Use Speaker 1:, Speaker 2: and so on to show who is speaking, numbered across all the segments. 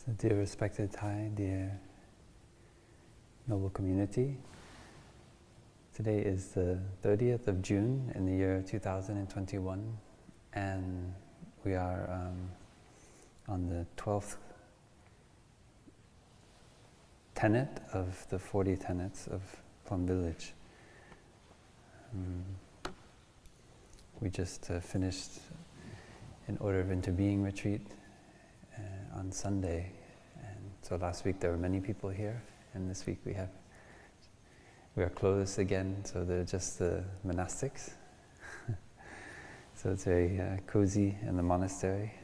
Speaker 1: So dear respected Thai, dear noble community, today is the 30th of June in the year 2021, and we are on the 12th tenet of the 40 tenets of Plum Village. We just finished an Order of Interbeing retreat on Sunday, and so last week there were many people here, and this week we are closed again, so they're just the monastics. So it's very cozy in the monastery.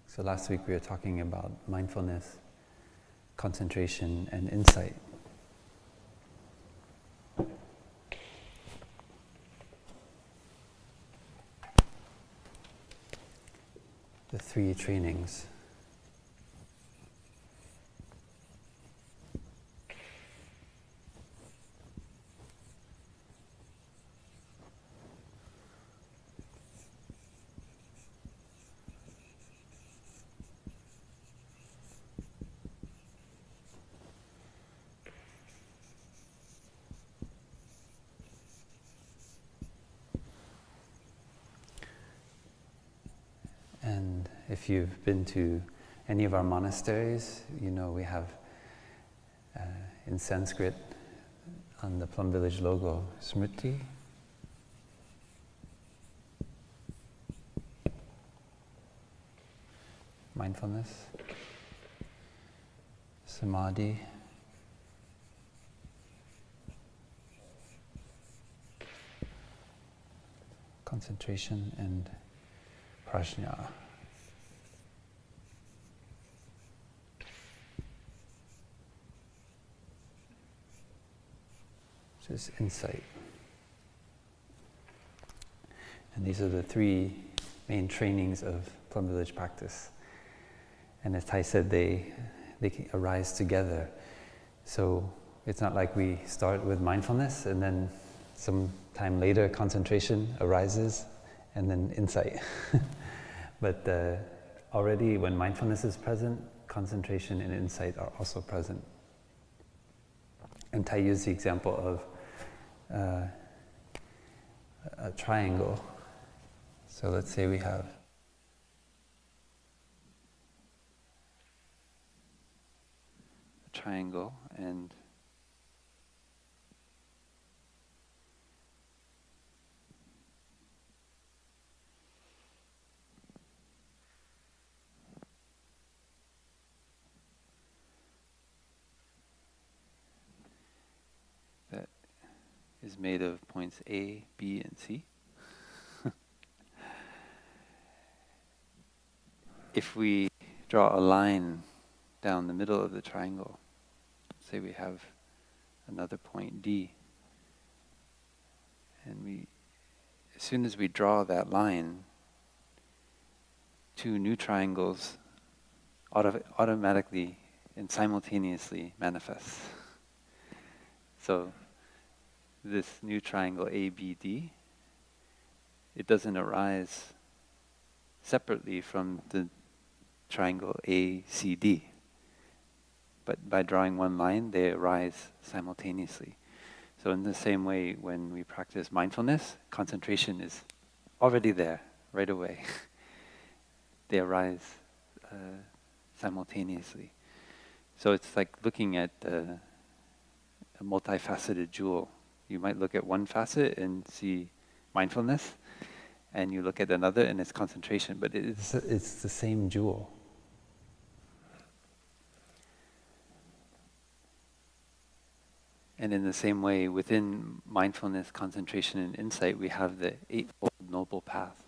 Speaker 1: So last week we were talking about mindfulness, concentration, and insight. The three trainings. And if you've been to any of our monasteries, you know we have in Sanskrit on the Plum Village logo, smṛti, mindfulness, samadhi, concentration, and prajna. Which is insight. And these are the three main trainings of Plum Village practice. And as Thai said, they arise together. So it's not like we start with mindfulness and then some time later concentration arises and then insight. But already when mindfulness is present, concentration and insight are also present. And Thai used the example of a triangle. So let's say we have a triangle, and that is made of points A, B, and C. If we draw a line down the middle of the triangle, say we have another point D, and as soon as we draw that line, two new triangles automatically and simultaneously manifest. So this new triangle ABD, it doesn't arise separately from the triangle ACD. But by drawing one line, they arise simultaneously. So in the same way, when we practice mindfulness, concentration is already there, right away. They arise simultaneously. So it's like looking at a multifaceted jewel. You might look at one facet and see mindfulness, and you look at another and it's concentration, but it's the same jewel. And in the same way, within mindfulness, concentration, and insight, we have the Eightfold Noble Path.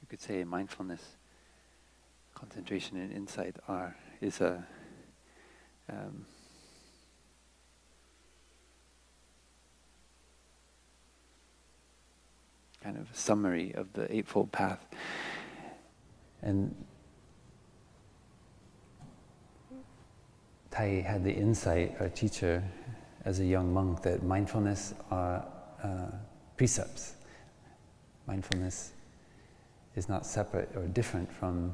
Speaker 1: You could say mindfulness, concentration, and insight is a kind of summary of the Eightfold Path. And Thai had the insight, our teacher, as a young monk, that mindfulness are precepts. Mindfulness is not separate or different from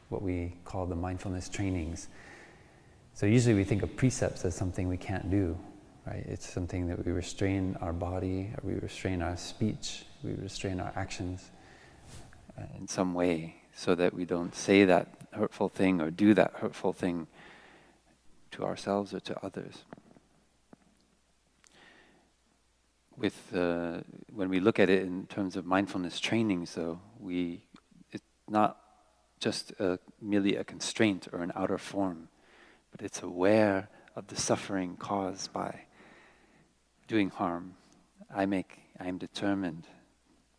Speaker 1: what we call the mindfulness trainings. So usually we think of precepts as something we can't do, right? It's something that we restrain our body, or we restrain our speech, we restrain our actions in some way, so that we don't say that hurtful thing or do that hurtful thing to ourselves or to others. When we look at it in terms of mindfulness trainings, though, it's not just merely a constraint or an outer form, but it's aware of the suffering caused by doing harm. I am determined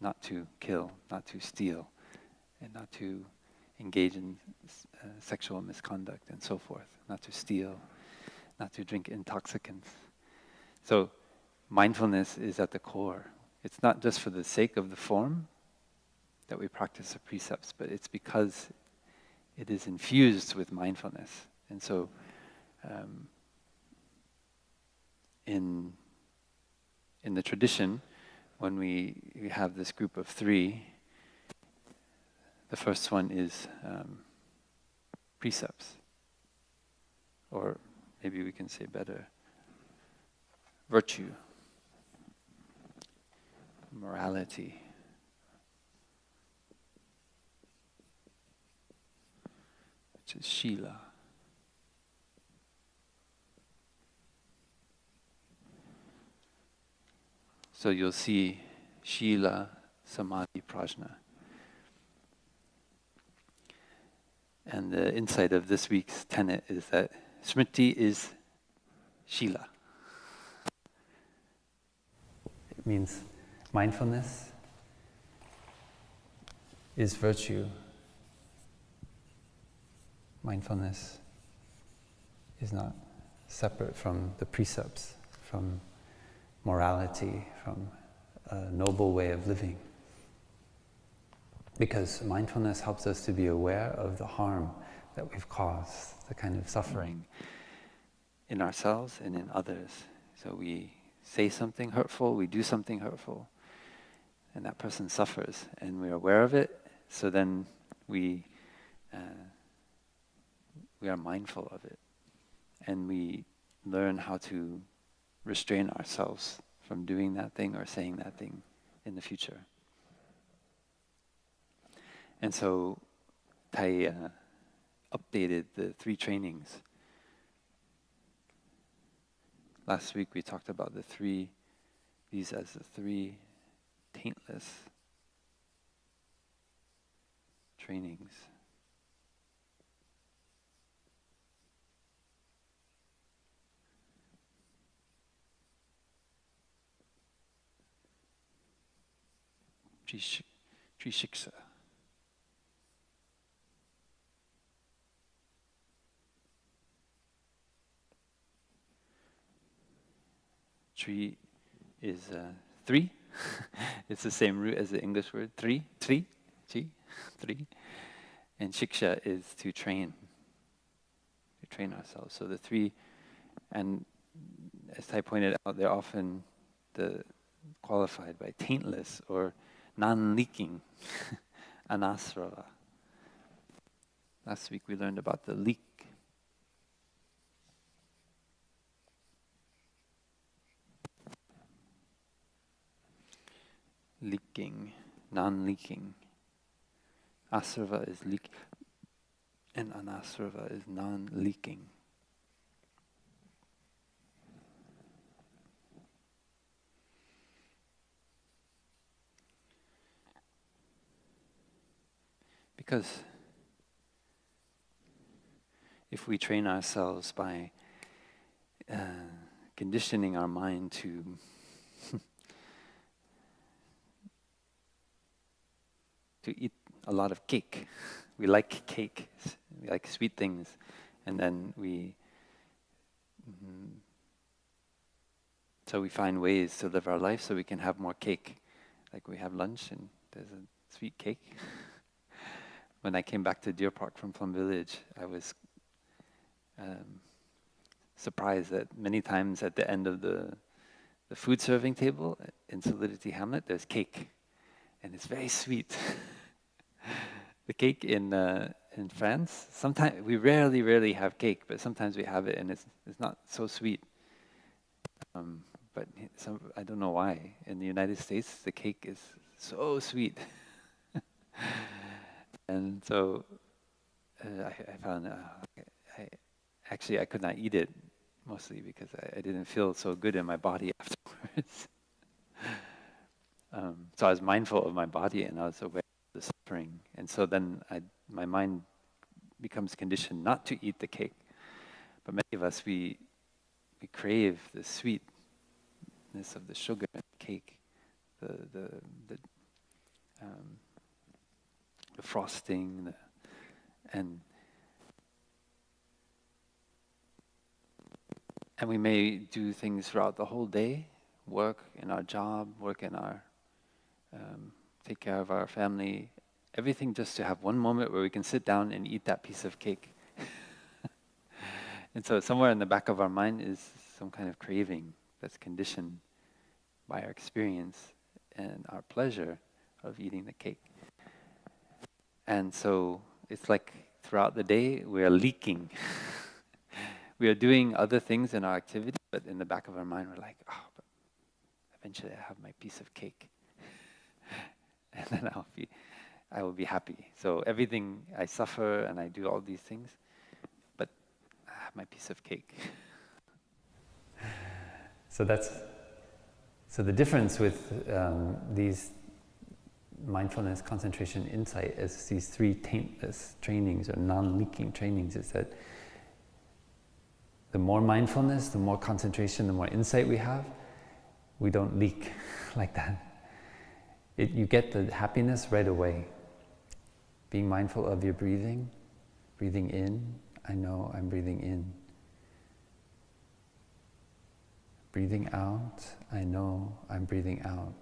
Speaker 1: not to kill, not to steal, and not to engage in sexual misconduct and so forth, not to steal, not to drink intoxicants. So mindfulness is at the core. It's not just for the sake of the form that we practice the precepts, but it's because it is infused with mindfulness. And so in the tradition, when we have this group of three, the first one is precepts, or maybe we can say better, virtue, morality, which is Śīla. So you'll see Śīla, Samadhi, Prajna. And the insight of this week's tenet is that smṛti is Śīla. It means mindfulness is virtue. Mindfulness is not separate from the precepts, from morality, from a noble way of living. Because mindfulness helps us to be aware of the harm that we've caused, the kind of suffering in ourselves and in others. So we say something hurtful, we do something hurtful, and that person suffers, and we're aware of it, so then we are mindful of it, and we learn how to restrain ourselves from doing that thing or saying that thing in the future. And so Thai updated the 3 trainings. Last week we talked about these as the 3 taintless trainings. Trishiksa. Tree is 3. It's the same root as the English word 3, 3. And shiksha is to train ourselves. So the 3, and as Thai pointed out, they're often qualified by taintless or non-leaking, anasrava. Last week we learned about the leak. Leaking, non-leaking. Asrava is leak, and anasrava is non-leaking. Because if we train ourselves by conditioning our mind to eat a lot of cake, we like cake, we like sweet things, and then so we find ways to live our life so we can have more cake. Like we have lunch and there's a sweet cake. When I came back to Deer Park from Plum Village, I was surprised that many times at the end of the food serving table in Solidity Hamlet, there's cake, and it's very sweet. The cake in France, sometimes we rarely have cake, but sometimes we have it, and it's not so sweet. But I don't know why. In the United States, the cake is so sweet, and so I found I could not eat it, mostly because I didn't feel so good in my body afterwards. So I was mindful of my body, and I was aware of the suffering. And so then my mind becomes conditioned not to eat the cake. But many of us, we crave the sweetness of the sugar and the cake, the frosting, and we may do things throughout the whole day, work in our job, work in our, take care of our family, everything just to have one moment where we can sit down and eat that piece of cake. And so somewhere in the back of our mind is some kind of craving that's conditioned by our experience and our pleasure of eating the cake. And so it's like throughout the day we are leaking. We are doing other things in our activity, but in the back of our mind we're like, oh, but eventually I have my piece of cake. And then I will be happy. So everything, I suffer and I do all these things, but I have my piece of cake.
Speaker 2: So the difference with these mindfulness, concentration, insight as these three taintless trainings or non-leaking trainings is that the more mindfulness, the more concentration, the more insight we have, we don't leak like that. You get the happiness right away. Being mindful of your breathing, breathing in, I know I'm breathing in. Breathing out, I know I'm breathing out.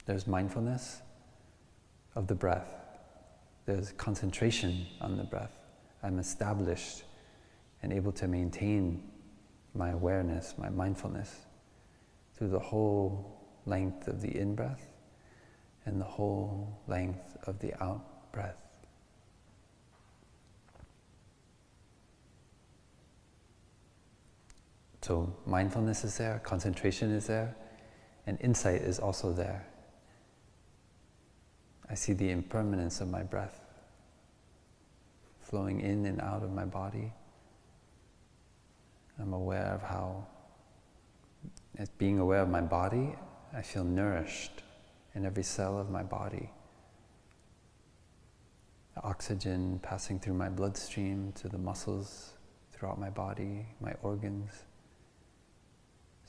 Speaker 2: There's mindfulness of the breath. There's concentration on the breath. I'm established and able to maintain my awareness, my mindfulness through the whole length of the in-breath and the whole length of the out-breath. So mindfulness is there, concentration is there, and insight is also there. I see the impermanence of my breath flowing in and out of my body. I'm aware of how, as being aware of my body, I feel nourished in every cell of my body. The oxygen passing through my bloodstream to the muscles throughout my body, my organs.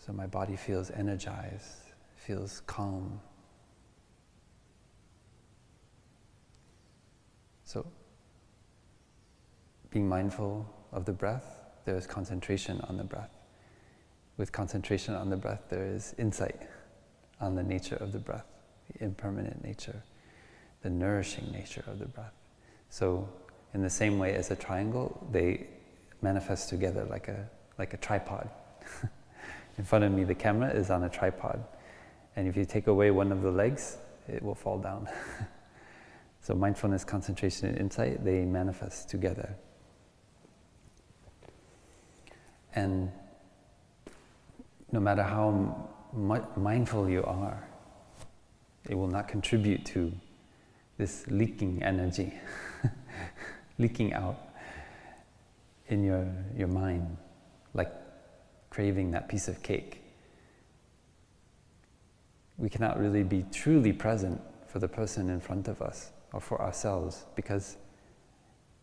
Speaker 2: So my body feels energized, feels calm. So, being mindful of the breath, there is concentration on the breath. With concentration on the breath, there is insight on the nature of the breath, the impermanent nature, the nourishing nature of the breath. So, in the same way as a triangle, they manifest together like a tripod. In front of me, the camera is on a tripod. And if you take away one of the legs, it will fall down. So mindfulness, concentration, and insight, they manifest together. And no matter how mindful you are, it will not contribute to this leaking energy, leaking out in your mind, like craving that piece of cake. We cannot really be truly present for the person in front of us or for ourselves because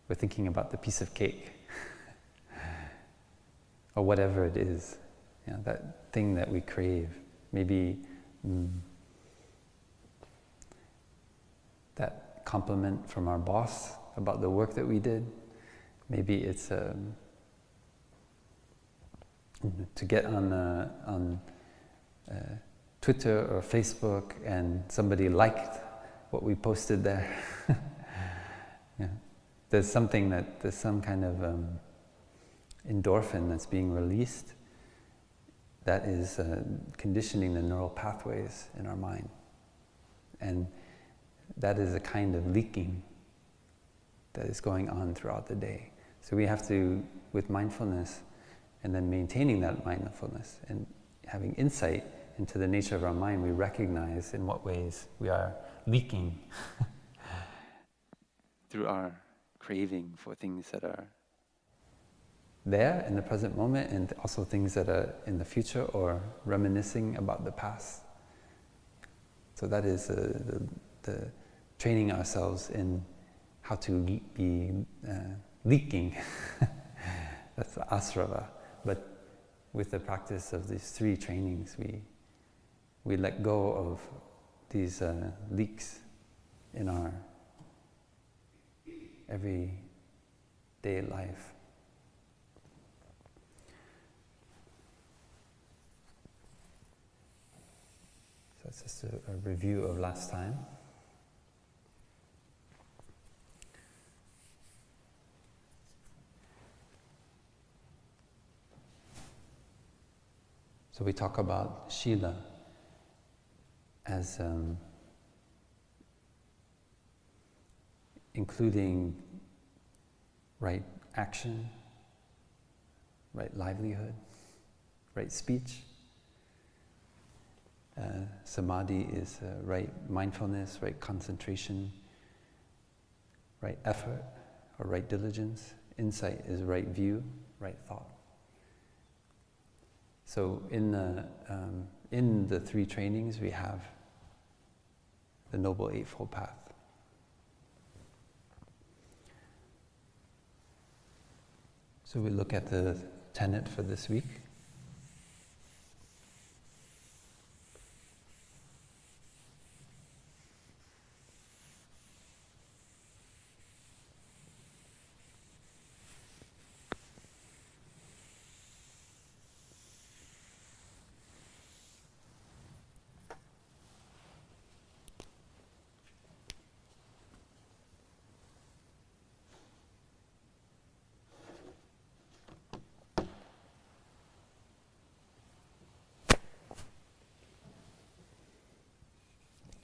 Speaker 2: we're thinking about the piece of cake or whatever it is, that thing that we crave. Maybe that compliment from our boss about the work that we did. Maybe it's to get on Twitter or Facebook and somebody liked what we posted there. Yeah. there's some kind of endorphin that's being released that is conditioning the neural pathways in our mind. And that is a kind of leaking that is going on throughout the day. So we have to, with mindfulness, and then maintaining that mindfulness and having insight into the nature of our mind, we recognize in what ways we are leaking
Speaker 1: through our craving for things that are
Speaker 2: there in the present moment, and also things that are in the future or reminiscing about the past. So that is the training ourselves in how to be leaking. That's the asrava. But with the practice of these 3 trainings, we let go of these leaks in our everyday life. So that's just a review of last time. So we talk about Śīla as including right action, right livelihood, right speech. Samadhi is right mindfulness, right concentration, right effort, or right diligence. Insight is right view, right thought. So in the 3 trainings we have the Noble Eightfold Path. So we look at the tenet for this week.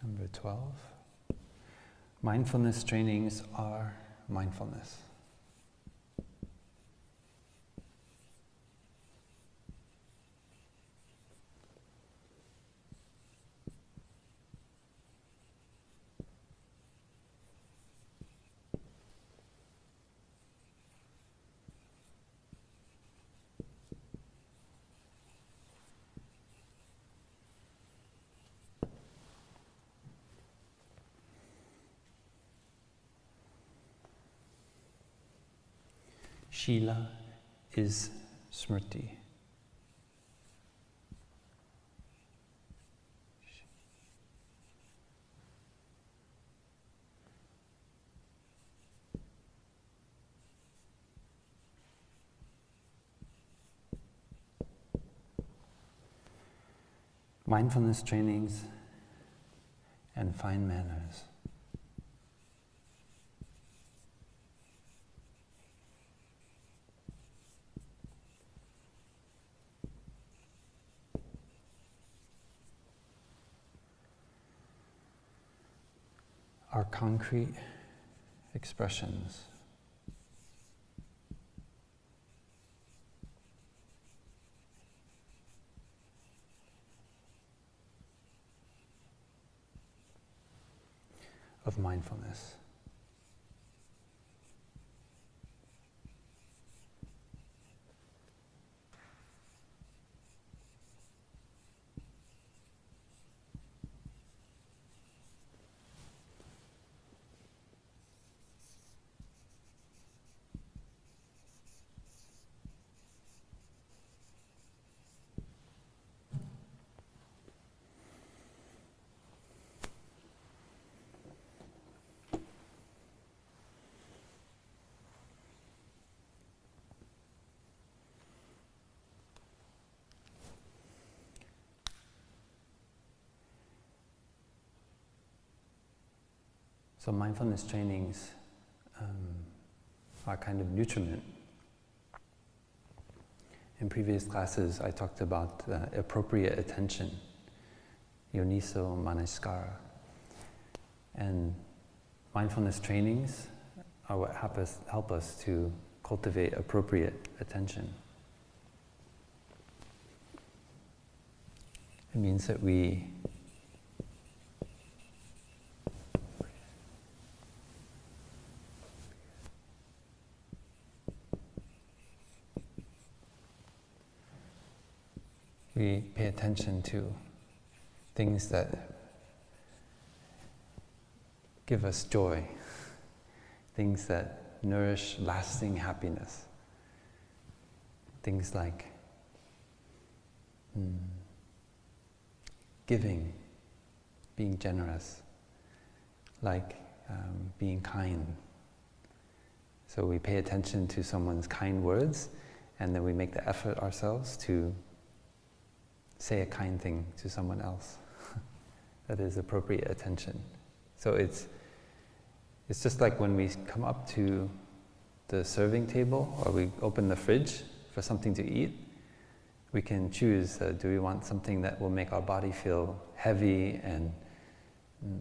Speaker 2: Number 12. Mindfulness trainings are mindfulness. Śīla is smṛti. Mindfulness trainings and fine manners. Are concrete expressions of mindfulness. So mindfulness trainings our kind of nutriment. In previous classes, I talked about appropriate attention, yoniso manasikara. And mindfulness trainings are what help us to cultivate appropriate attention. It means that we pay attention to things that give us joy, things that nourish lasting happiness. Things like giving, being generous, like being kind. So we pay attention to someone's kind words, and then we make the effort ourselves to say a kind thing to someone else. That is appropriate attention. So it's just like when we come up to the serving table, or we open the fridge for something to eat, we can choose, do we want something that will make our body feel heavy and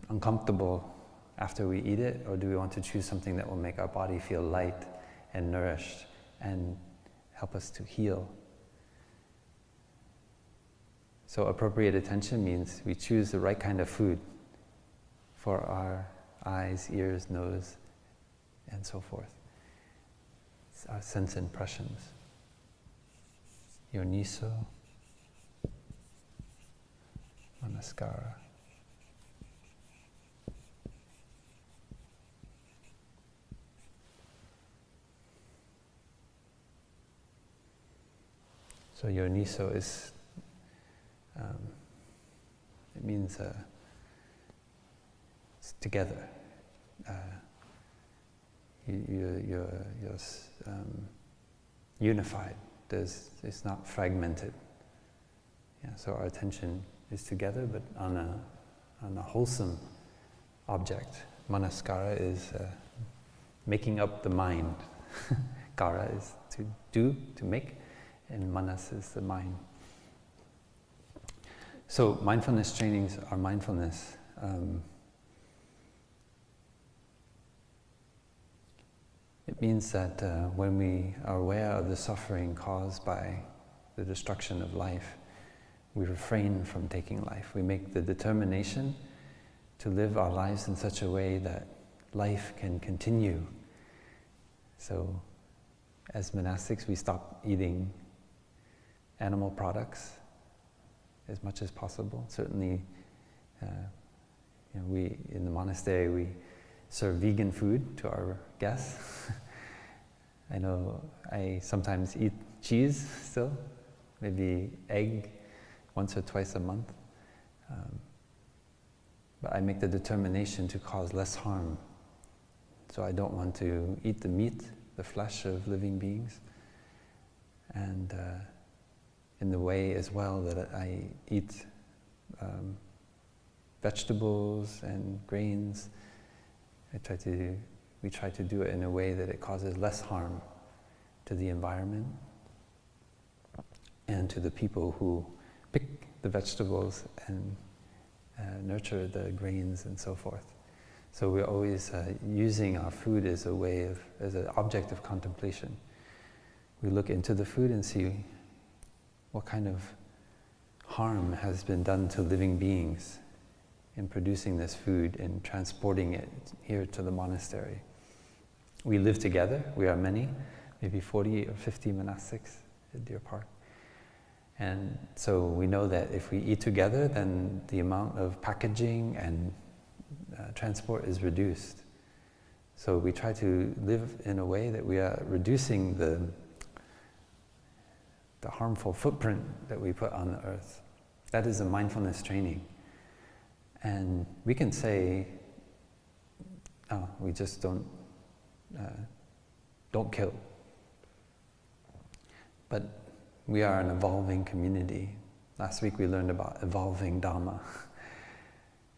Speaker 2: uncomfortable after we eat it, or do we want to choose something that will make our body feel light and nourished and help us to heal? So appropriate attention means we choose the right kind of food for our eyes, ears, nose, and so forth. It's our sense impressions. Yoniso manasikara. So yoniso is, it means it's together. You're unified. It's not fragmented. Yeah, so our attention is together, but on a wholesome object. Manasikara is making up the mind. Kara is to do, to make, and manas is the mind. So mindfulness trainings are mindfulness. It means that when we are aware of the suffering caused by the destruction of life, we refrain from taking life. We make the determination to live our lives in such a way that life can continue. So as monastics, we stop eating animal products as much as possible. Certainly, we in the monastery, we serve vegan food to our guests. I know I sometimes eat cheese still, maybe egg once or twice a month. But I make the determination to cause less harm. So I don't want to eat the meat, the flesh of living beings. And in the way as well that I eat vegetables and grains, we try to do it in a way that it causes less harm to the environment and to the people who pick the vegetables and nurture the grains and so forth. So we're always using our food as a way as an object of contemplation. We look into the food and see what kind of harm has been done to living beings in producing this food and transporting it here to the monastery. We live together, we are many, maybe 40 or 50 monastics at Deer Park. And so we know that if we eat together, then the amount of packaging and transport is reduced. So we try to live in a way that we are reducing the harmful footprint that we put on the earth. That is a mindfulness training. And we can say, oh, we just don't kill. But we are an evolving community. Last week we learned about evolving Dhamma.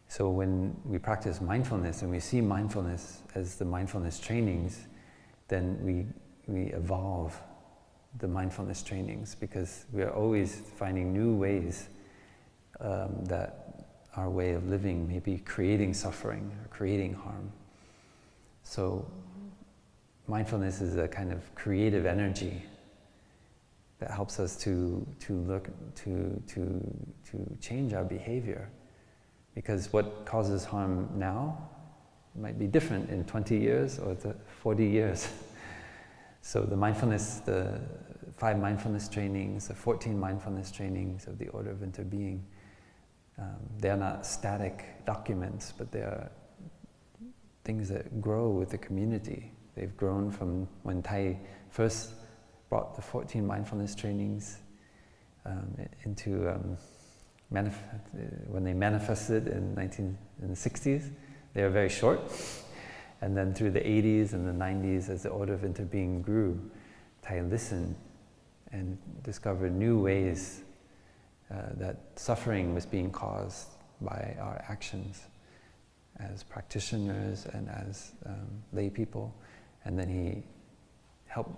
Speaker 2: So when we practice mindfulness and we see mindfulness as the mindfulness trainings, then we evolve the mindfulness trainings, because we are always finding new ways that our way of living may be creating suffering or creating harm. So mindfulness is a kind of creative energy that helps us to look to change our behavior, because what causes harm now might be different in 20 years or 40 years. So the 5 mindfulness trainings, the 14 mindfulness trainings of the Order of Interbeing, they are not static documents, but they are things that grow with the community. They've grown from when Thai first brought the 14 mindfulness trainings into when they manifested in the 60s. They were very short. And then through the 80s and the 90s, as the Order of Interbeing grew, Thai listened and discovered new ways that suffering was being caused by our actions as practitioners and as lay people. And then he helped,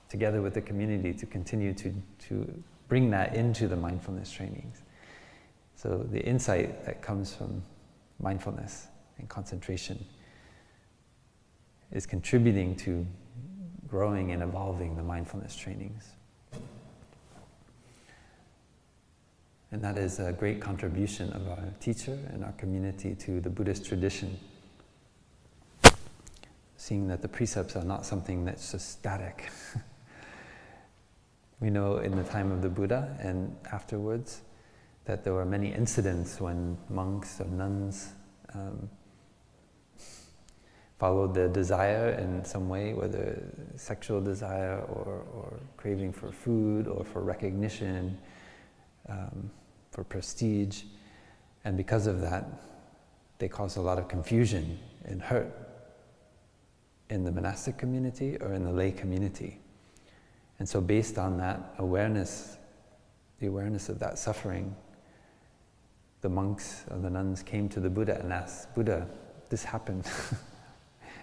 Speaker 2: together with the community, to continue to bring that into the mindfulness trainings. So the insight that comes from mindfulness and concentration is contributing to growing and evolving the mindfulness trainings. And that is a great contribution of our teacher and our community to the Buddhist tradition. Seeing that the precepts are not something that's just static. We know in the time of the Buddha and afterwards that there were many incidents when monks or nuns followed their desire in some way, whether sexual desire or craving for food or for recognition, for prestige. And because of that, they caused a lot of confusion and hurt in the monastic community or in the lay community. And so based on that awareness, the awareness of that suffering, the monks or the nuns came to the Buddha and asked, Buddha, this happened.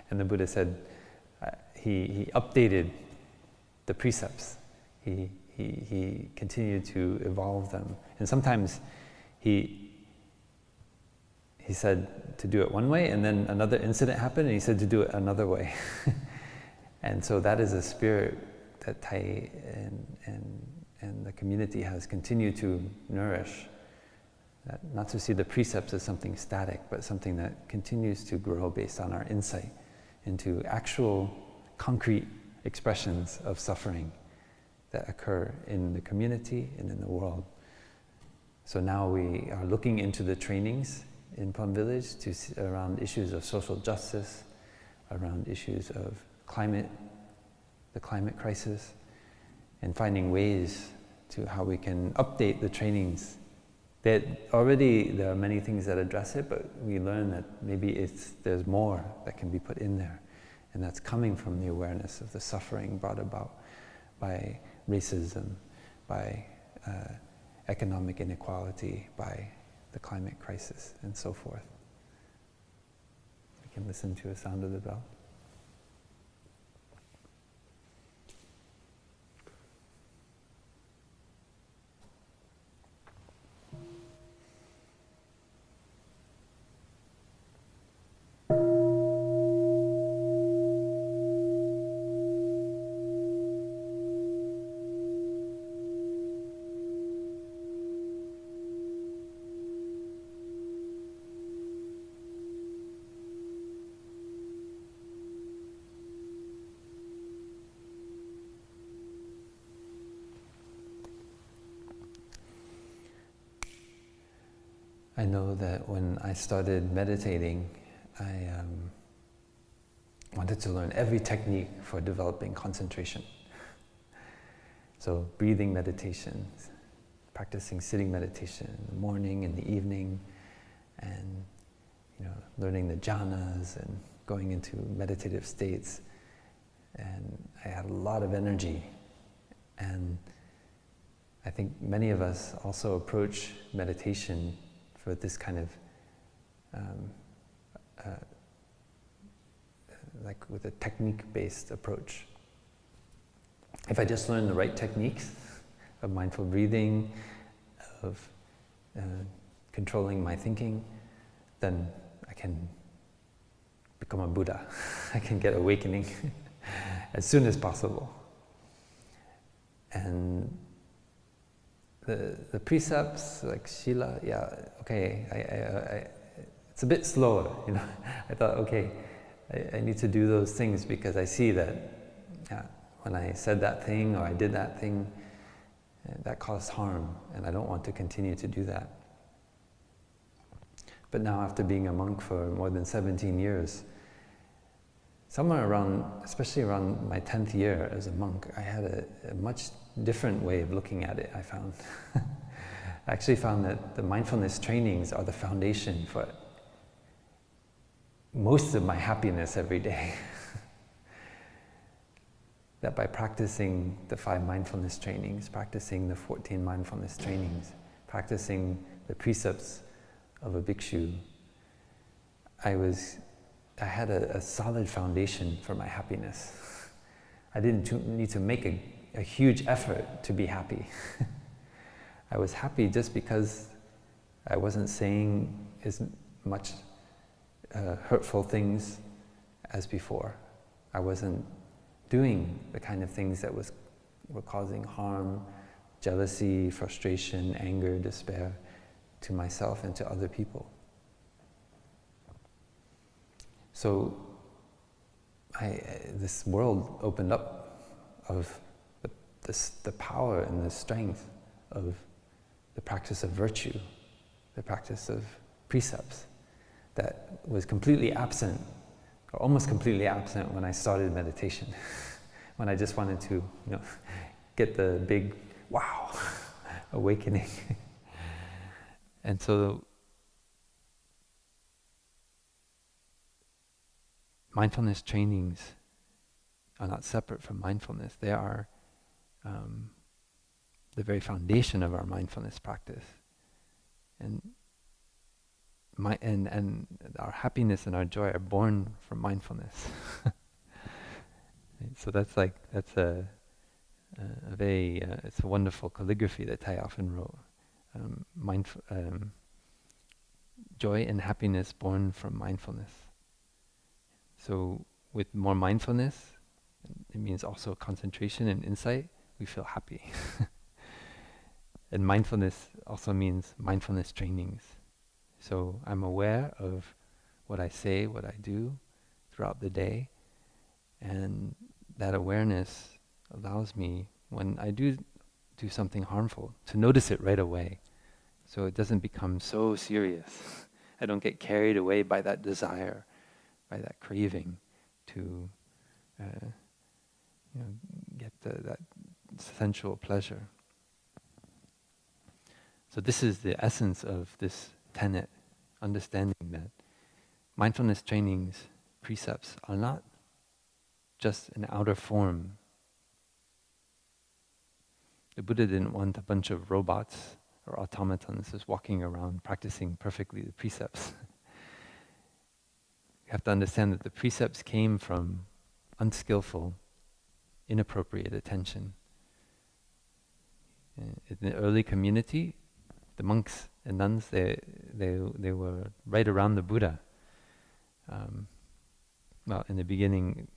Speaker 2: And the Buddha said, he updated the precepts. He continued to evolve them. And sometimes he said to do it one way, and then another incident happened, and he said to do it another way. And so that is a spirit that Thai and the community has continued to nourish. That not to see the precepts as something static, but something that continues to grow based on our insight into actual concrete expressions of suffering that occur in the community and in the world. So now we are looking into the trainings in Plum Village around issues of social justice, around issues of the climate crisis, and finding ways to how we can update the trainings. That already there are many things that address it, but we learn that maybe there's more that can be put in there, and that's coming from the awareness of the suffering brought about by racism, by economic inequality, by the climate crisis, and so forth. We can listen to a sound of the bell. I know that when I started meditating, I wanted to learn every technique for developing concentration. So breathing meditation, practicing sitting meditation in the morning and the evening, and learning the jhanas and going into meditative states. And I had a lot of energy. And I think many of us also approach meditation with this kind of like with a technique-based approach. If I just learn the right techniques of mindful breathing, of controlling my thinking, then I can become a Buddha. I can get awakening as soon as possible. And the precepts, like Śīla, yeah, okay, it's a bit slower, you know. I thought, okay, I need to do those things because I see that when I said that thing or I did that thing, that caused harm, and I don't want to continue to do that. But now, after being a monk for more than 17 years, somewhere around, especially around my 10th year as a monk, I had a much different way of looking at it, I found. I actually found that the mindfulness trainings are the foundation for most of my happiness every day. That by practicing the 5 mindfulness trainings, practicing the 14 mindfulness trainings, practicing the precepts of a bhikshu, I had a solid foundation for my happiness. I didn't need to make a huge effort to be happy. I was happy just because I wasn't saying as much hurtful things as before. I wasn't doing the kind of things that were causing harm, jealousy, frustration, anger, despair to myself and to other people. So this world opened up of the power and the strength of the practice of virtue, the practice of precepts that was completely absent, or almost completely absent when I started meditation, when I just wanted to, get the big wow awakening. And so mindfulness trainings are not separate from mindfulness. They are the very foundation of our mindfulness practice. And our happiness and our joy are born from mindfulness. So that's a very it's a wonderful calligraphy that Thich Nhat Hanh wrote. Joy and happiness born from mindfulness. So with more mindfulness, it means also concentration and insight, we feel happy. And mindfulness also means mindfulness trainings. So I'm aware of what I say, what I do throughout the day, and that awareness allows me, when I do something harmful, to notice it right away. So it doesn't become so serious. I don't get carried away by that desire, by that craving to get that sensual pleasure. So this is the essence of this tenet, understanding that mindfulness trainings, precepts are not just an outer form. The Buddha didn't want a bunch of robots or automatons just walking around practicing perfectly the precepts. You have to understand that the precepts came from unskillful, inappropriate attention. In the early community, the monks and nuns, they were right around the Buddha. Well, in the beginning,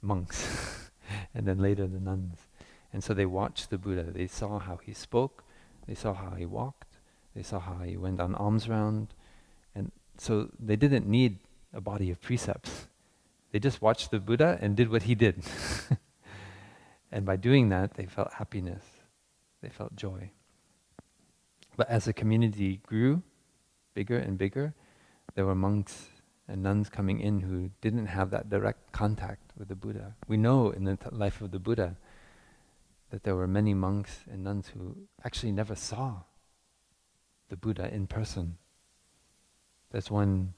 Speaker 2: monks, and then later the nuns. And so they watched the Buddha. They saw how he spoke, they saw how he walked, they saw how he went on alms round. And so they didn't need a body of precepts. They just watched the Buddha and did what he did. And by doing that, they felt happiness, they felt joy. But as the community grew bigger and bigger, there were monks and nuns coming in who didn't have that direct contact with the Buddha. We know in the life of the Buddha that there were many monks and nuns who actually never saw the Buddha in person. There's one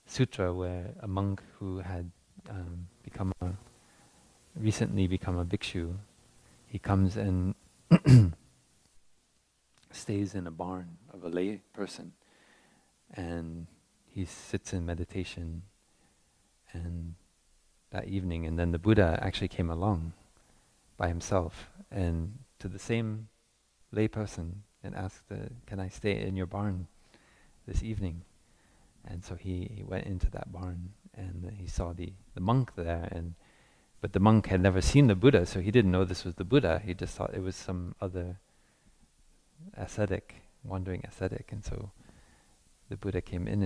Speaker 2: sutra where a monk who had recently become a bhikshu, he comes and stays in a barn of a lay person, and he sits in meditation, and
Speaker 1: that evening, and then the Buddha actually came along by himself and to the same lay person and asked, can I stay in your barn this evening? And so he went into that barn and he saw the monk there, but the monk had never seen the Buddha, so he didn't know this was the Buddha. He just thought it was some other ascetic, wandering ascetic. And so the Buddha came in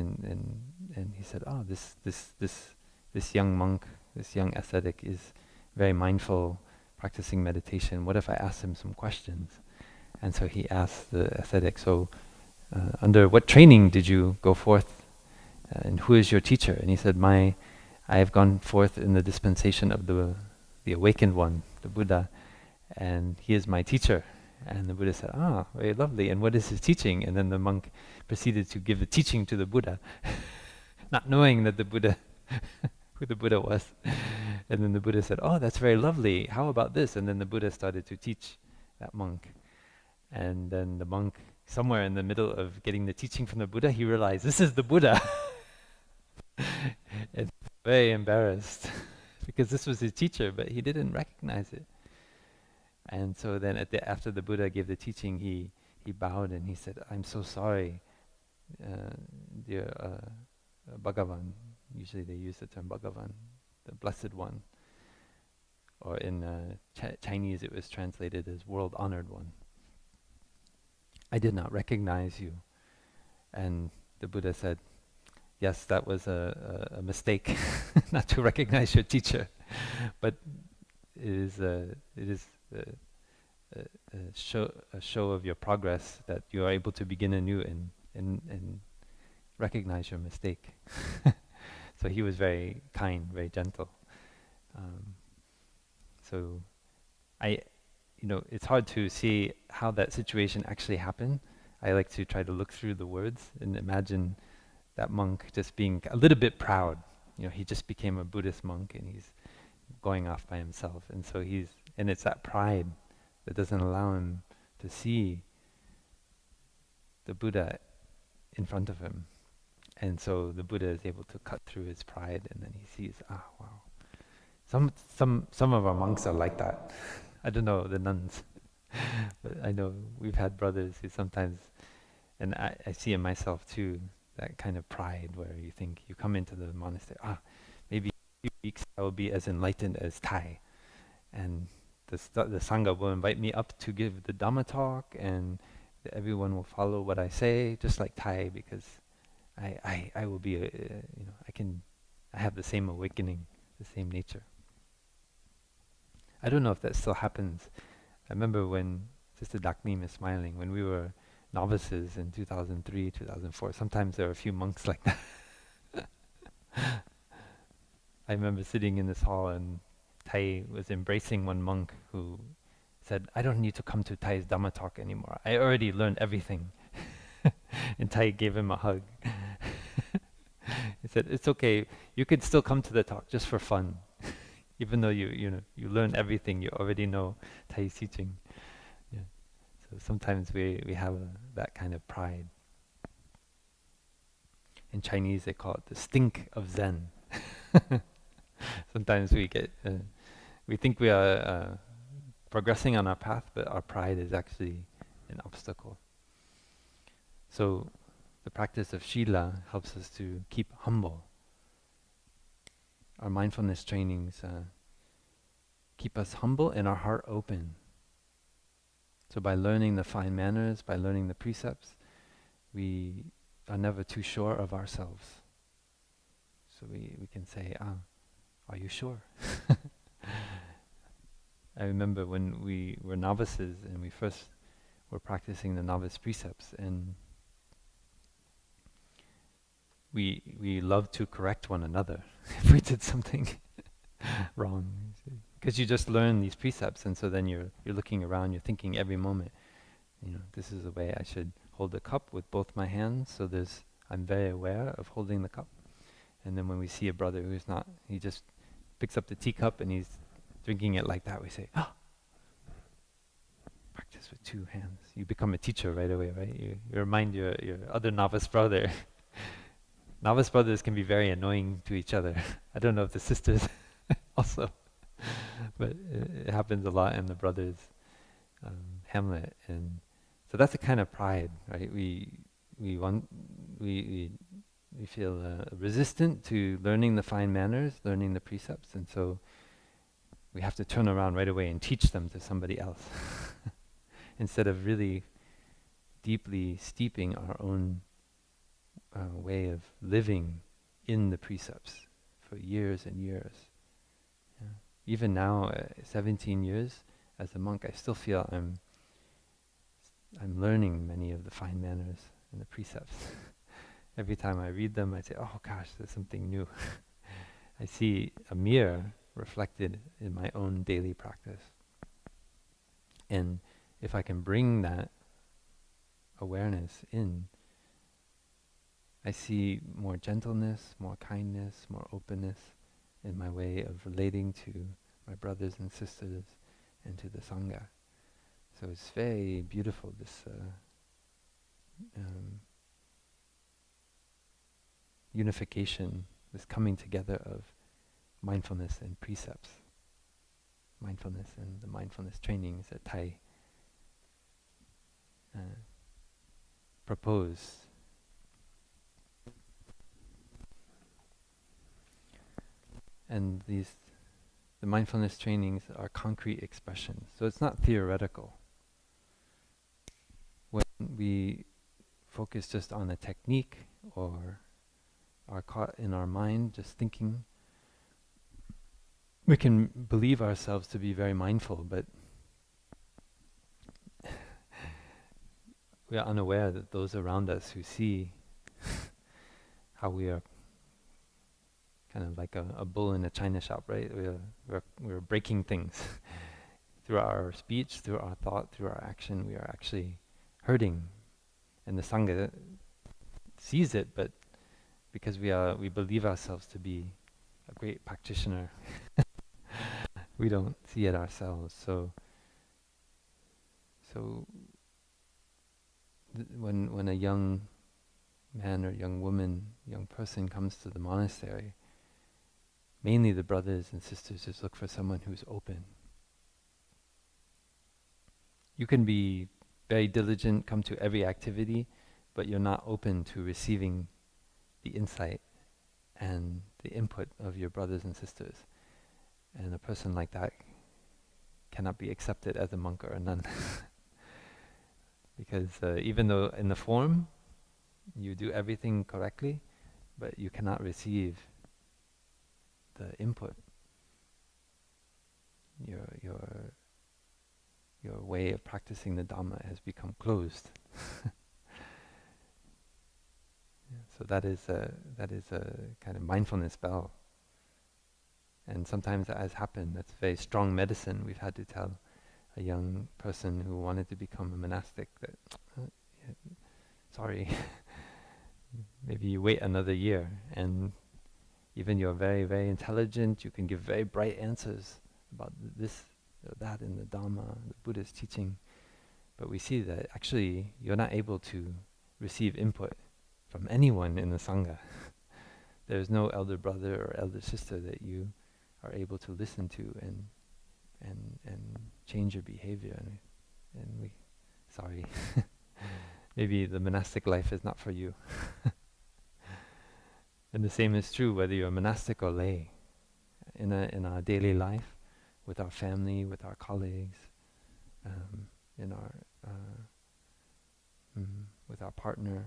Speaker 1: and he said, oh, this young monk, this young ascetic is very mindful, practicing meditation. What if I asked him some questions? And so he asked the ascetic, so under what training did you go forth? And who is your teacher? And he said, I have gone forth in the dispensation of the awakened one, the Buddha, and he is my teacher. And the Buddha said, ah, very lovely. And what is his teaching? And then the monk proceeded to give the teaching to the Buddha, not knowing that the Buddha, who the Buddha was. And then the Buddha said, oh, that's very lovely. How about this? And then the Buddha started to teach that monk. And then the monk, somewhere in the middle of getting the teaching from the Buddha, he realized, this is the Buddha. And very embarrassed because this was his teacher, but he didn't recognize it. And so then after the Buddha gave the teaching, he bowed and he said, I'm so sorry, dear Bhagavan. Usually they use the term Bhagavan, the Blessed One. Or in Chinese it was translated as World Honored One. I did not recognize you. And the Buddha said, yes, that was a mistake, not to recognize your teacher. But it is a show of your progress that you are able to begin anew and recognize your mistake. So he was very kind, very gentle. So it's hard to see how that situation actually happened. I like to try to look through the words and imagine that monk just being a little bit proud. He just became a Buddhist monk and he's going off by himself. And so and it's that pride that doesn't allow him to see the Buddha in front of him. And so the Buddha is able to cut through his pride, and then he sees, wow. Some of our monks are like that. I don't know, the nuns. But I know we've had brothers who sometimes, and I see in myself too, that kind of pride where you think you come into the monastery, maybe in a few weeks I will be as enlightened as Thai. And the Sangha will invite me up to give the Dhamma talk, and everyone will follow what I say, just like Thai, because I will be, I have the same awakening, the same nature. I don't know if that still happens. I remember when Sister Daknim is smiling, when we were novices in 2003, 2004, sometimes there were a few monks like that. I remember sitting in this hall and Thai was embracing one monk who said, I don't need to come to Thai's Dhamma talk anymore. I already learned everything. And Thai gave him a hug. He said, it's okay, you can still come to the talk just for fun. Even though you learn everything, you already know Thai's teaching. Yeah. So sometimes we have that kind of pride. In Chinese they call it the stink of Zen. Sometimes we think we are progressing on our path, but our pride is actually an obstacle. So the practice of Śīla helps us to keep humble. Our mindfulness trainings keep us humble and our heart open. So by learning the fine manners, by learning the precepts, we are never too sure of ourselves. So we can say, are you sure? I remember when we were novices and we first were practicing the novice precepts, and we love to correct one another if we did something wrong. Because you just learn these precepts, and so then you're looking around, you're thinking every moment, this is the way I should hold the cup with both my hands, so I'm very aware of holding the cup. And then when we see a brother who's not, he just picks up the teacup and he's drinking it like that, we say, practice with two hands. You become a teacher right away, right? You remind your other novice brother. Novice brothers can be very annoying to each other. I don't know if the sisters also. But it happens a lot in the brothers' Hamlet, and so that's a kind of pride, right? We want we feel resistant to learning the fine manners, learning the precepts, and so we have to turn around right away and teach them to somebody else instead of really deeply steeping our own way of living in the precepts for years and years. Yeah. Even now, 17 years as a monk, I still feel I'm learning many of the fine manners and the precepts. Every time I read them, I say, oh gosh, there's something new. I see a mirror reflected in my own daily practice. And if I can bring that awareness in, I see more gentleness, more kindness, more openness in my way of relating to my brothers and sisters and to the Sangha. So it's very beautiful, this unification, this coming together of mindfulness and precepts. Mindfulness and the mindfulness trainings that Thai proposed. And the mindfulness trainings are concrete expressions, so it's not theoretical. When we focus just on a technique or are caught in our mind just thinking, we can believe ourselves to be very mindful, but we are unaware that those around us who see how we are kind of like a bull in a china shop, right? We're breaking things through our speech, through our thought, through our action. We are actually hurting, and the Sangha sees it, but because we believe ourselves to be a great practitioner, we don't see it ourselves. So when a young man or young woman, young person comes to the monastery, mainly the brothers and sisters just look for someone who's open. You can be very diligent, come to every activity, but you're not open to receiving the insight and the input of your brothers and sisters. And a person like that cannot be accepted as a monk or a nun. Because even though in the form you do everything correctly, but you cannot receive the input. Your way of practicing the Dhamma has become closed. So that is a kind of mindfulness bell. And sometimes that has happened. That's very strong medicine. We've had to tell a young person who wanted to become a monastic that, sorry, maybe you wait another year, and even you're very, very intelligent, you can give very bright answers about this or that in the Dhamma, the Buddha's teaching, but we see that actually you're not able to receive input from anyone in the Sangha. There's no elder brother or elder sister that you are able to listen to and change your behavior. And we, sorry, maybe the monastic life is not for you. And the same is true whether you're monastic or lay. In our daily life, with our family, with our colleagues, with our partner,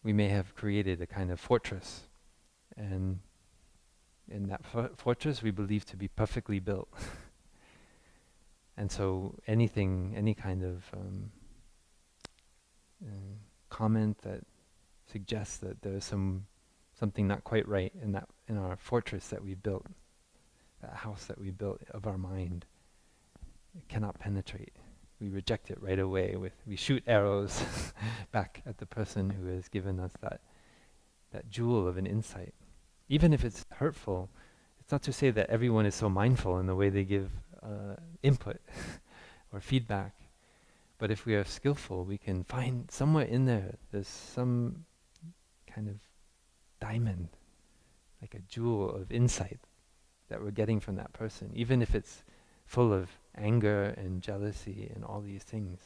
Speaker 1: we may have created a kind of fortress, and in that fortress we believe to be perfectly built. And so any kind of comment that suggests that there is something not quite right in our fortress that we built, that house that we built of our mind, it cannot penetrate. We reject it right away. We shoot arrows back at the person who has given us that jewel of an insight. Even if it's hurtful, it's not to say that everyone is so mindful in the way they give input or feedback. But if we are skillful, we can find somewhere in there's some kind of diamond, like a jewel of insight
Speaker 3: that we're getting from that person, even if it's full of anger and jealousy and all these things.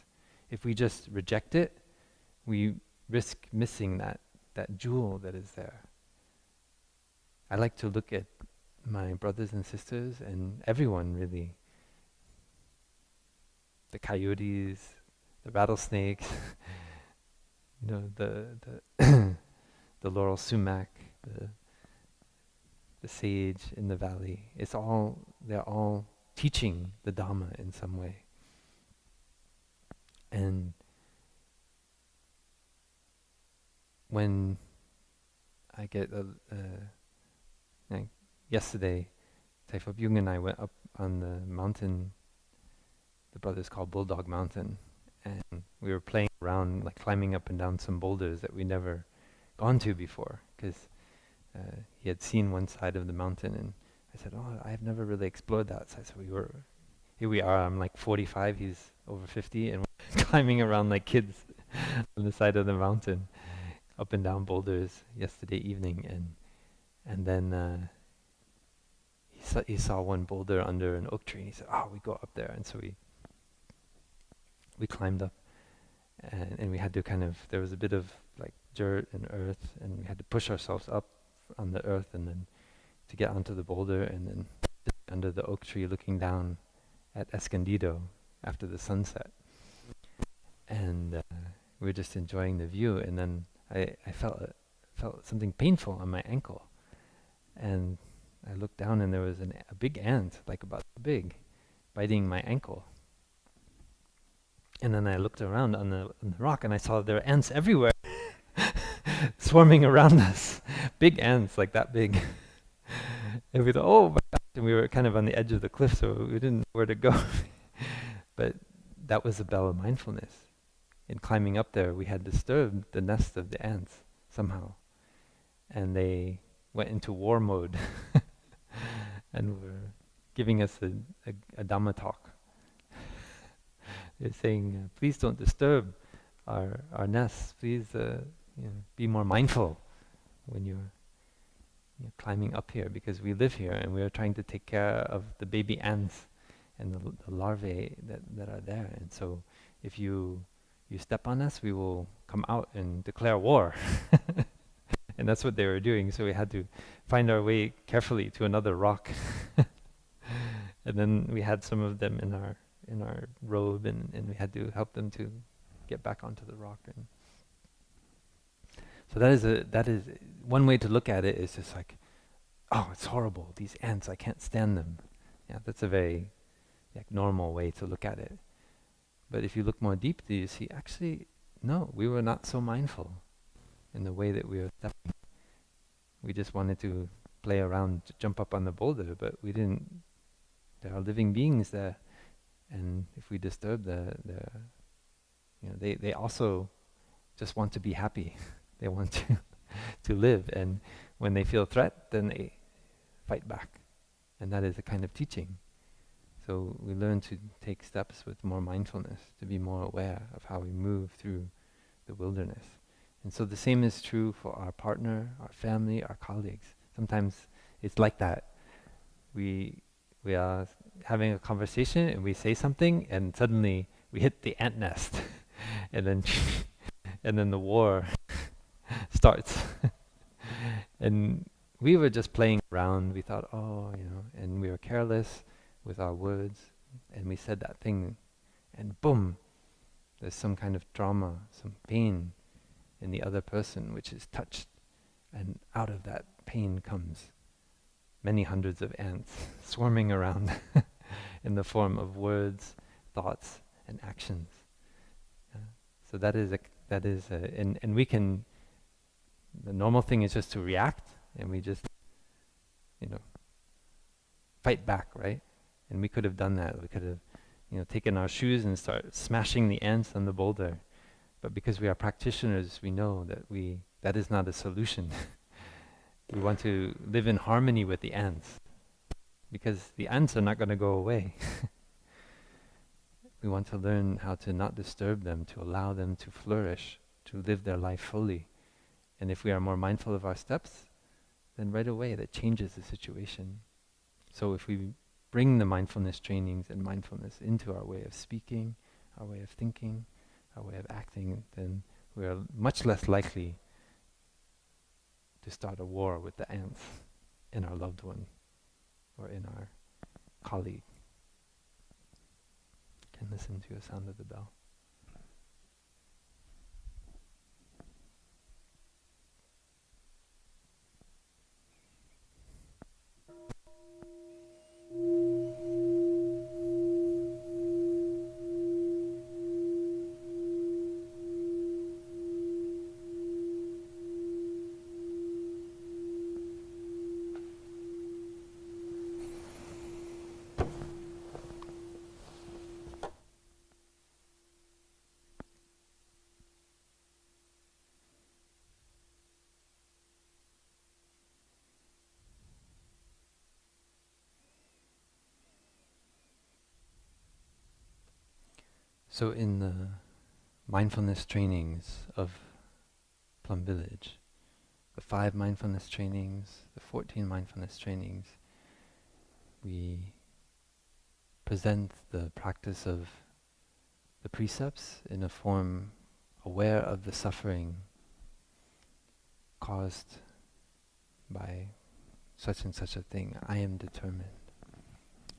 Speaker 3: If we just reject it, we risk missing that jewel that is there. I like to look at my brothers and sisters and everyone really. The coyotes, the rattlesnakes, the the laurel sumac, the sage in the valley. They're all teaching the Dhamma in some way. And when I get like yesterday, Thich Nhat Hanh and I went up on the mountain. The brothers call Bulldog Mountain, and we were playing around, like climbing up and down some boulders that we'd never gone to before, because he had seen one side of the mountain, and I said, "Oh, I've never really explored that." So here we are. I'm like 45, he's over 50, and we're climbing around like kids on the side of the mountain, up and down boulders yesterday evening, and then he saw one boulder under an oak tree, and he said, "Oh, we go up there," and so we climbed up, and we had to there was a bit of like dirt and earth, and we had to push ourselves up on the earth and then to get onto the boulder, and then under the oak tree looking down at Escondido after the sunset. And we were just enjoying the view, and then I felt something painful on my ankle, and I looked down, and there was a big ant, like about big, biting my ankle. And then I looked around on the rock, and I saw there were ants everywhere, swarming around us. Big ants, like that big. And we thought, oh my God. And we were kind of on the edge of the cliff, so we didn't know where to go. But that was the bell of mindfulness. In climbing up there, we had disturbed the nest of the ants somehow. And they went into war mode and were giving us a Dhamma talk. They're saying, please don't disturb our nests. Please be more mindful when you're climbing up here, because we live here and we are trying to take care of the baby ants and the larvae that are there. And so if you step on us, we will come out and declare war. And that's what they were doing. So we had to find our way carefully to another rock. And then we had some of them in our robe, and we had to help them to get back onto the rock. And so that is one way to look at it, is just like, oh, it's horrible, these ants, I can't stand them. Yeah, that's a very normal way to look at it. But if you look more deeply, you see, actually, no, we were not so mindful in the way that we were stepping. We just wanted to play around, to jump up on the boulder, but we didn't. There are living beings there, and if we disturb they also just want to be happy. They want to live, and when they feel threat, then they fight back, and that is a kind of teaching. So we learn to take steps with more mindfulness, to be more aware of how we move through the wilderness. And so the same is true for our partner, our family, our colleagues. Sometimes it's like that. We are having a conversation and we say something, and suddenly we hit the ant nest, and then the war starts. And we were just playing around. We thought, and we were careless with our words, and we said that thing, and boom, there's some kind of trauma, some pain in the other person which is touched, and out of that pain comes many hundreds of ants swarming around in the form of words, thoughts, and actions. So and we can. The normal thing is just to react, and we just, fight back, right? And we could have done that. We could have, taken our shoes and start smashing the ants on the boulder. But because we are practitioners, we know that is not a solution. We want to live in harmony with the ants, because the ants are not going to go away. We want to learn how to not disturb them, to allow them to flourish, to live their life fully. And if we are more mindful of our steps, then right away that changes the situation. So if we bring the mindfulness trainings and mindfulness into our way of speaking, our way of thinking, our way of acting, then we are much less likely to start a war with the ants in our loved one or in our colleague. Can listen to the sound of the bell. So in the mindfulness trainings of Plum Village, the 5 mindfulness trainings, the 14 mindfulness trainings, we present the practice of the precepts in a form aware of the suffering caused by such and such a thing. I am determined.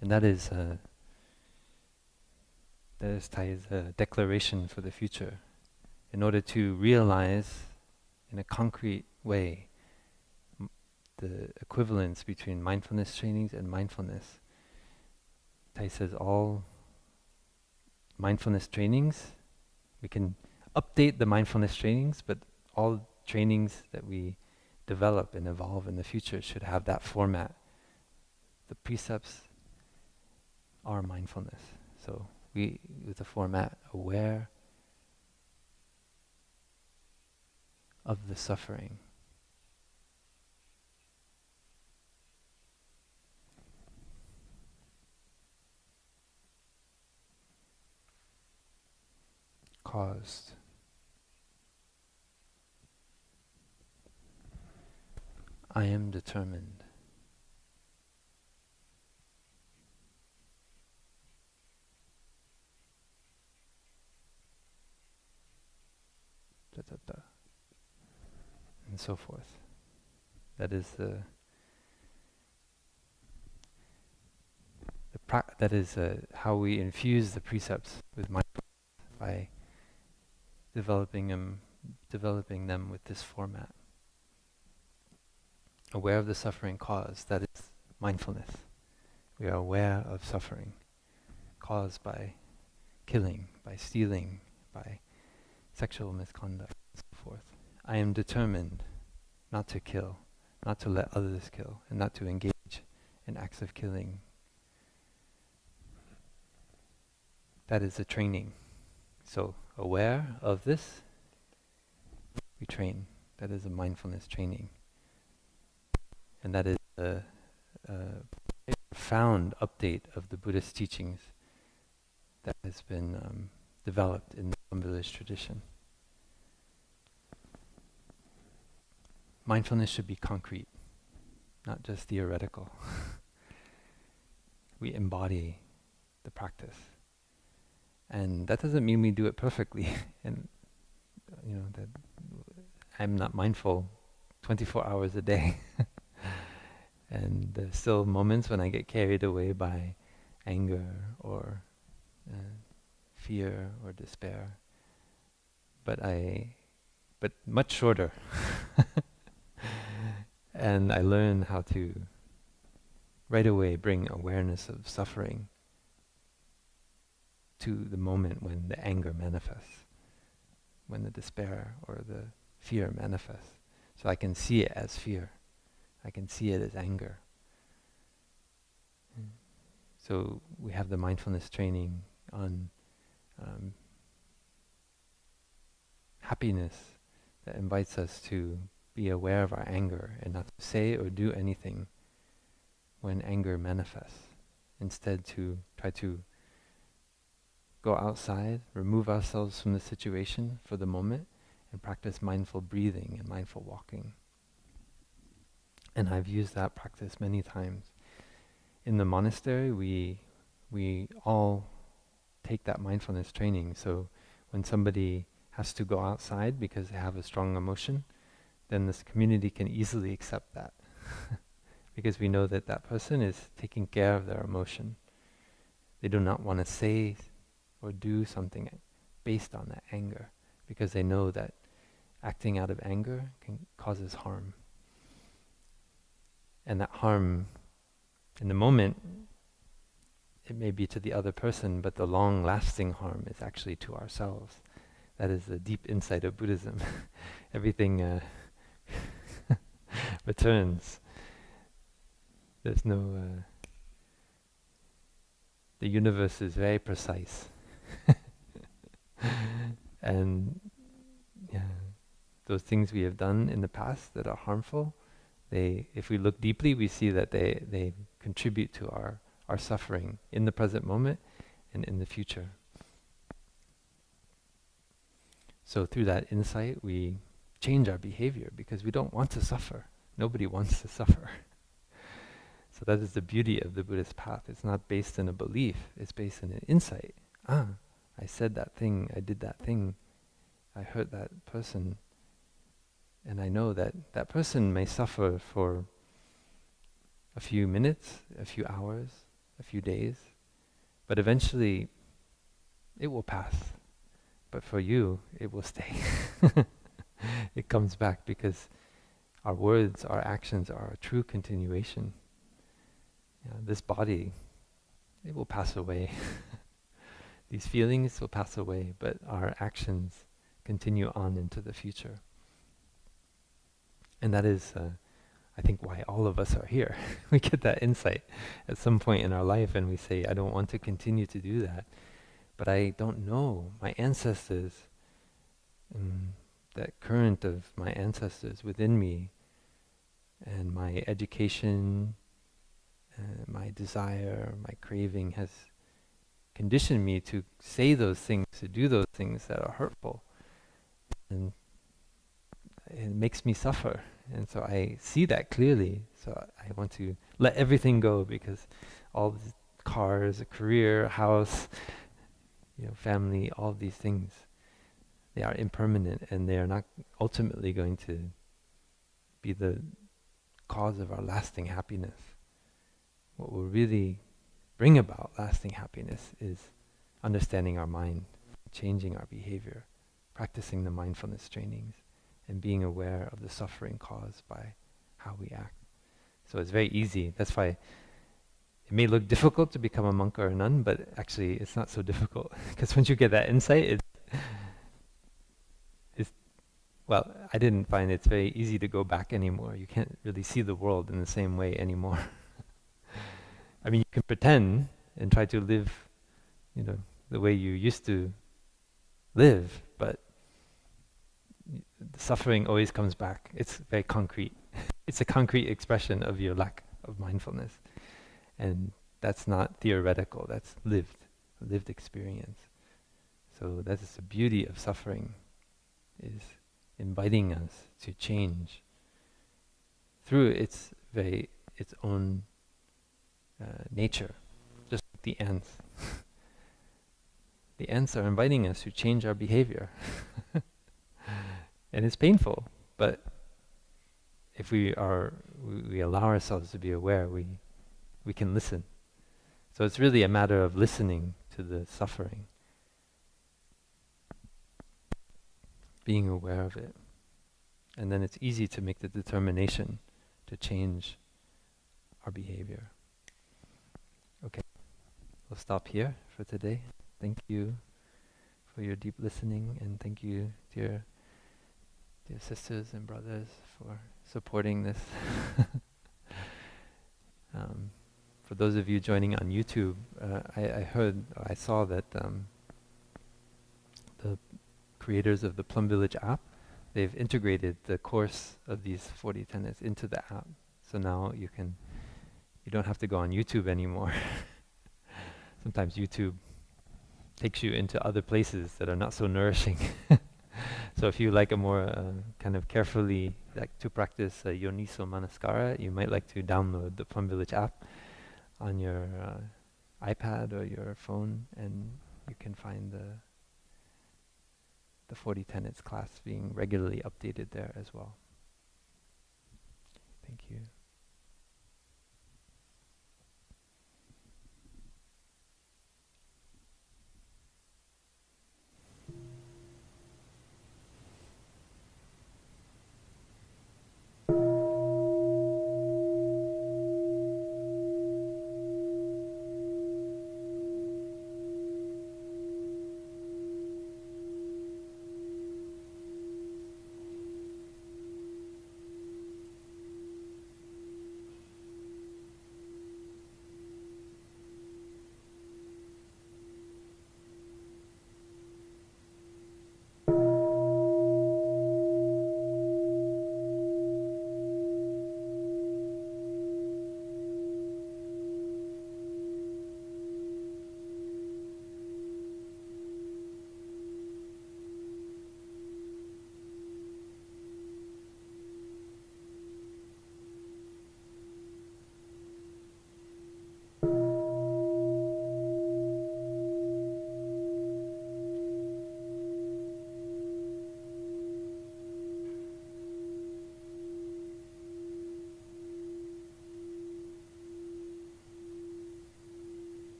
Speaker 3: And that is Thay's declaration for the future. In order to realize in a concrete way the equivalence between mindfulness trainings and mindfulness, Thay says all mindfulness trainings, we can update the mindfulness trainings, but all trainings that we develop and evolve in the future should have that format. The precepts are mindfulness. So we, with the format, aware of the suffering. Caused. I am determined. Da, da, da. And so forth. That is how we infuse the precepts with mindfulness, by developing them with this format. Aware of the suffering caused, that is mindfulness. We are aware of suffering caused by killing, by stealing, by sexual misconduct, and so forth. I am determined not to kill, not to let others kill, and not to engage in acts of killing. That is the training. So, aware of this, we train. That is a mindfulness training. And that is a profound update of the Buddhist teachings that has been developed in the Plum Village tradition. Mindfulness should be concrete, not just theoretical. We embody the practice. And that doesn't mean we do it perfectly. And that I'm not mindful 24 hours a day. And there's still moments when I get carried away by anger or fear or despair. But much shorter. And I learn how to right away bring awareness of suffering to the moment when the anger manifests, when the despair or the fear manifests. So I can see it as fear. I can see it as anger. So we have the mindfulness training on happiness that invites us to be aware of our anger and not to say or do anything when anger manifests. Instead, to try to go outside, remove ourselves from the situation for the moment, and practice mindful breathing and mindful walking. And I've used that practice many times in the monastery, we all take that mindfulness training. So when somebody has to go outside because they have a strong emotion, then this community can easily accept that because we know that that person is taking care of their emotion. They do not want to say or do something based on that anger because they know that acting out of anger causes harm. And that harm, in the moment, it may be to the other person, but the long-lasting harm is actually to ourselves. That is the deep insight of Buddhism. Everything returns. There's no... the universe is very precise. And yeah, those things we have done in the past that are harmful, if we look deeply, we see that they contribute to our suffering in the present moment and in the future. So through that insight, we change our behavior because we don't want to suffer. Nobody wants to suffer. So that is the beauty of the Buddhist path. It's not based in a belief, it's based in an insight. I said that thing, I did that thing, I hurt that person, and I know that that person may suffer for a few minutes, a few hours, a few days, but eventually it will pass. But for you, it will stay. It comes back because our words, our actions are a true continuation. This body, it will pass away. These feelings will pass away, but our actions continue on into the future. And that is, I think, why all of us are here. We get that insight at some point in our life and we say, I don't want to continue to do that. But I don't know. My ancestors, that current of my ancestors within me, and my education, my desire, my craving has conditioned me to say those things, to do those things that are hurtful. And it makes me suffer. And so I see that clearly. So I want to let everything go because all these cars, a career, a house, family, all these things, they are impermanent and they are not ultimately going to be the cause of our lasting happiness. What will really bring about lasting happiness is understanding our mind, changing our behavior, practicing the mindfulness trainings, and being aware of the suffering caused by how we act. So it's very easy. That's why it may look difficult to become a monk or a nun, but actually it's not so difficult. Because once you get that insight, well, I didn't find it's very easy to go back anymore. You can't really see the world in the same way anymore. I mean, you can pretend and try to live, the way you used to live, but the suffering always comes back. It's very concrete. It's a concrete expression of your lack of mindfulness. And that's not theoretical, that's lived experience. So that's the beauty of suffering, is inviting us to change through its own nature, just like the ants. The ants are inviting us to change our behavior. And it's painful, but if we allow ourselves to be aware, we can listen. So it's really a matter of listening to the suffering, being aware of it. And then it's easy to make the determination to change our behavior. Okay, we'll stop here for today. Thank you for your deep listening, and thank you, dear sisters and brothers, for supporting this. For those of you joining on YouTube, I saw that the creators of the Plum Village app, they've integrated the course of these 40 tenets into the app. So now you don't have to go on YouTube anymore. Sometimes YouTube takes you into other places that are not so nourishing. So if you like a more kind of carefully, like to practice yoniso manaskara, you might like to download the Plum Village app. on your iPad or your phone, and you can find the 40 Tenets class being regularly updated there as well. Thank you.